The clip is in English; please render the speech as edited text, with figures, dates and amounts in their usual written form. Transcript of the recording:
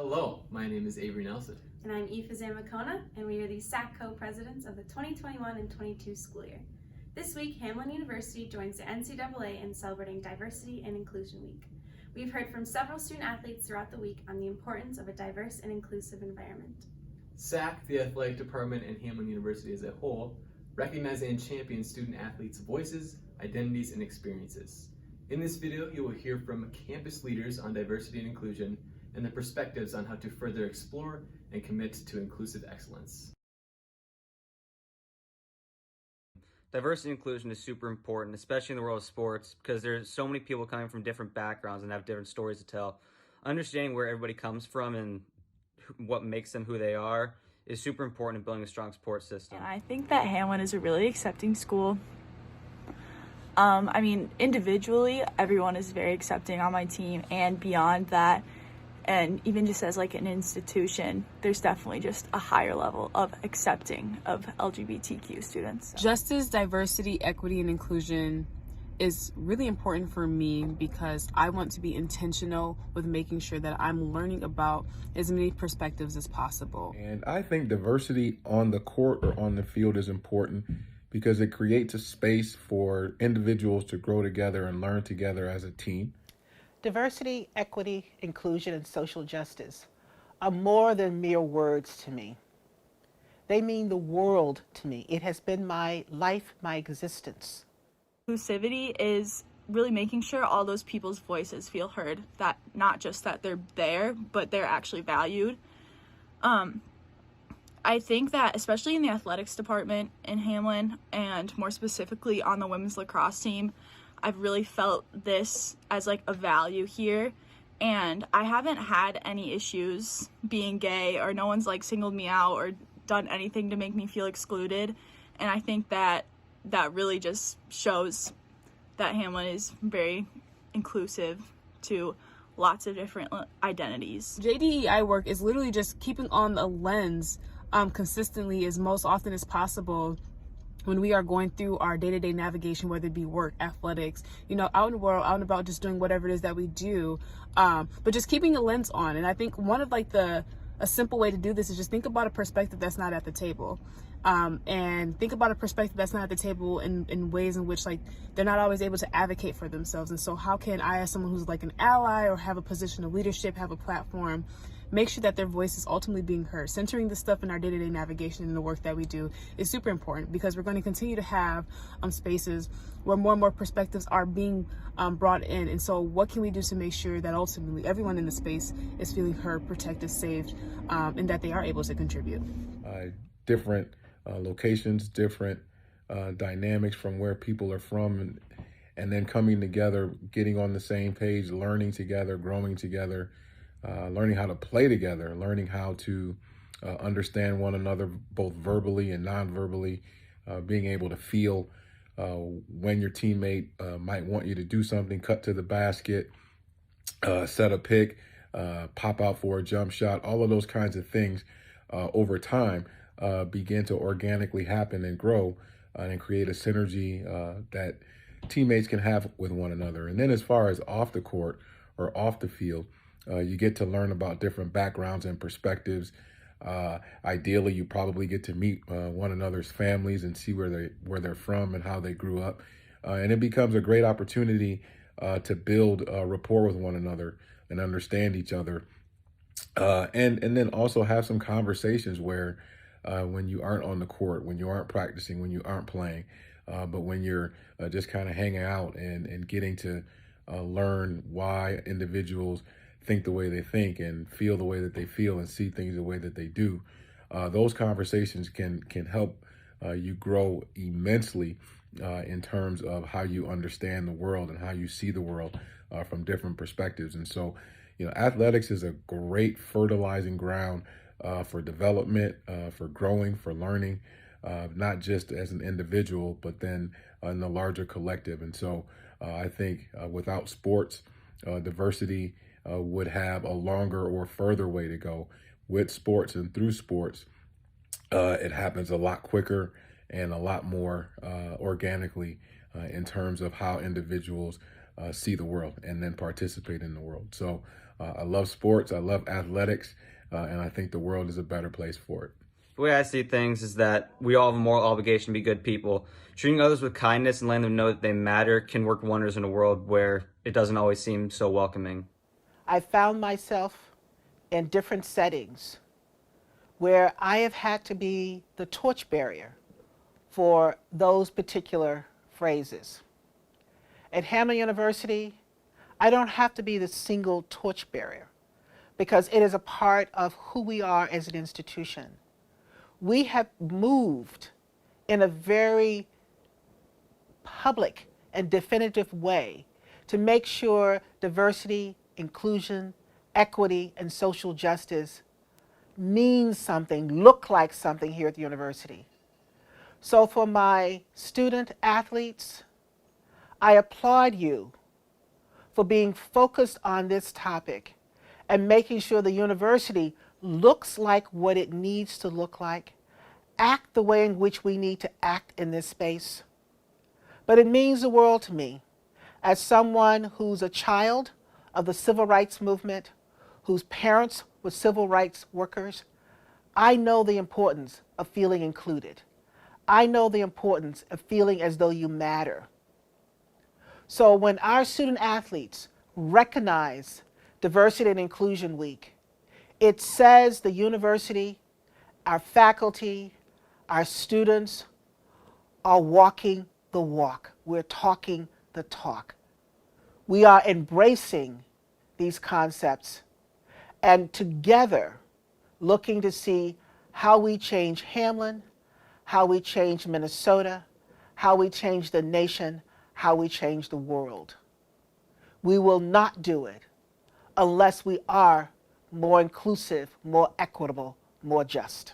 Hello, my name is Avery Nelson. And I'm Aoife Zamakona, and we are the SAC co-presidents of the 2021 and 22 school year. This week, Hamline University joins the NCAA in celebrating Diversity and Inclusion Week. We've heard from several student athletes throughout the week on the importance of a diverse and inclusive environment. SAC, the athletic department, and Hamline University as a whole recognize and champion student athletes' voices, identities, and experiences. In this video, you will hear from campus leaders on diversity and inclusion and the perspectives on how to further explore and commit to inclusive excellence. Diversity and inclusion is super important, especially in the world of sports, because there's so many people coming from different backgrounds and have different stories to tell. Understanding where everybody comes from and what makes them who they are is super important in building a strong support system. And I think that Hamline is a really accepting school. Individually, everyone is very accepting on my team, and beyond that, and even just as like an institution, there's definitely just a higher level of accepting of LGBTQ students. Justice, diversity, equity, and inclusion is really important for me because I want to be intentional with making sure that I'm learning about as many perspectives as possible. And I think diversity on the court or on the field is important because it creates a space for individuals to grow together and learn together as a team. Diversity, equity, inclusion, and social justice are more than mere words to me. They mean the world to me. It has been my life, my existence. Inclusivity is really making sure all those people's voices feel heard, that not just that they're there, but they're actually valued. I think that especially in the athletics department in Hamline, and more specifically on the women's lacrosse team, I've really felt this as like a value here, and I haven't had any issues being gay, or no one's like singled me out or done anything to make me feel excluded. And I think that really just shows that Hamline is very inclusive to lots of different identities. JDEI work is literally just keeping on the lens consistently as most often as possible when we are going through our day-to-day navigation, whether it be work, athletics, out in the world, out and about, just doing whatever it is that we do, but just keeping a lens on. And I think one of a simple way to do this is just think about a perspective that's not at the table, and think about a perspective that's not at the table in ways in which they're not always able to advocate for themselves. And so how can I, as someone who's like an ally or have a position of leadership, have a platform, make sure that their voice is ultimately being heard? Centering this stuff in our day-to-day navigation and the work that we do is super important, because we're going to continue to have spaces where more and more perspectives are being brought in. And so what can we do to make sure that ultimately everyone in the space is feeling heard, protected, saved, and that they are able to contribute? Different locations, different dynamics from where people are from, and then coming together, getting on the same page, learning together, growing together, learning how to play together, learning how to understand one another both verbally and non-verbally, being able to feel when your teammate might want you to do something, cut to the basket, set a pick, pop out for a jump shot. All of those kinds of things over time begin to organically happen and grow and create a synergy that teammates can have with one another. And then as far as off the court or off the field, you get to learn about different backgrounds and perspectives. Ideally, you probably get to meet one another's families and see where they're from and how they grew up. And it becomes a great opportunity to build rapport with one another and understand each other. And then also have some conversations where when you aren't on the court, when you aren't practicing, when you aren't playing, but when you're just kind of hanging out and getting to learn why individuals think the way they think and feel the way that they feel and see things the way that they do. Those conversations can help you grow immensely in terms of how you understand the world and how you see the world from different perspectives. And so, athletics is a great fertilizing ground for development, for growing, for learning, not just as an individual, but then in the larger collective. And so I think without sports, diversity would have a longer or further way to go. With sports and through sports, it happens a lot quicker and a lot more organically in terms of how individuals see the world and then participate in the world. So I love sports, I love athletics, and I think the world is a better place for it. The way I see things is that we all have a moral obligation to be good people. Treating others with kindness and letting them know that they matter can work wonders in a world where it doesn't always seem so welcoming. I found myself in different settings where I have had to be the torchbearer for those particular phrases. At Hamline University, I don't have to be the single torchbearer because it is a part of who we are as an institution. We have moved in a very public and definitive way to make sure diversity, inclusion, equity, and social justice means something, look like something here at the university. So for my student athletes, I applaud you for being focused on this topic and making sure the university looks like what it needs to look like, act the way in which we need to act in this space. But it means the world to me as someone who's a child of the civil rights movement, whose parents were civil rights workers. I know the importance of feeling included. I know the importance of feeling as though you matter. So when our student athletes recognize Diversity and Inclusion Week, it says the university, our faculty, our students are walking the walk. We're talking the talk. We are embracing these concepts and together looking to see how we change Hamline, how we change Minnesota, how we change the nation, how we change the world. We will not do it unless we are more inclusive, more equitable, more just.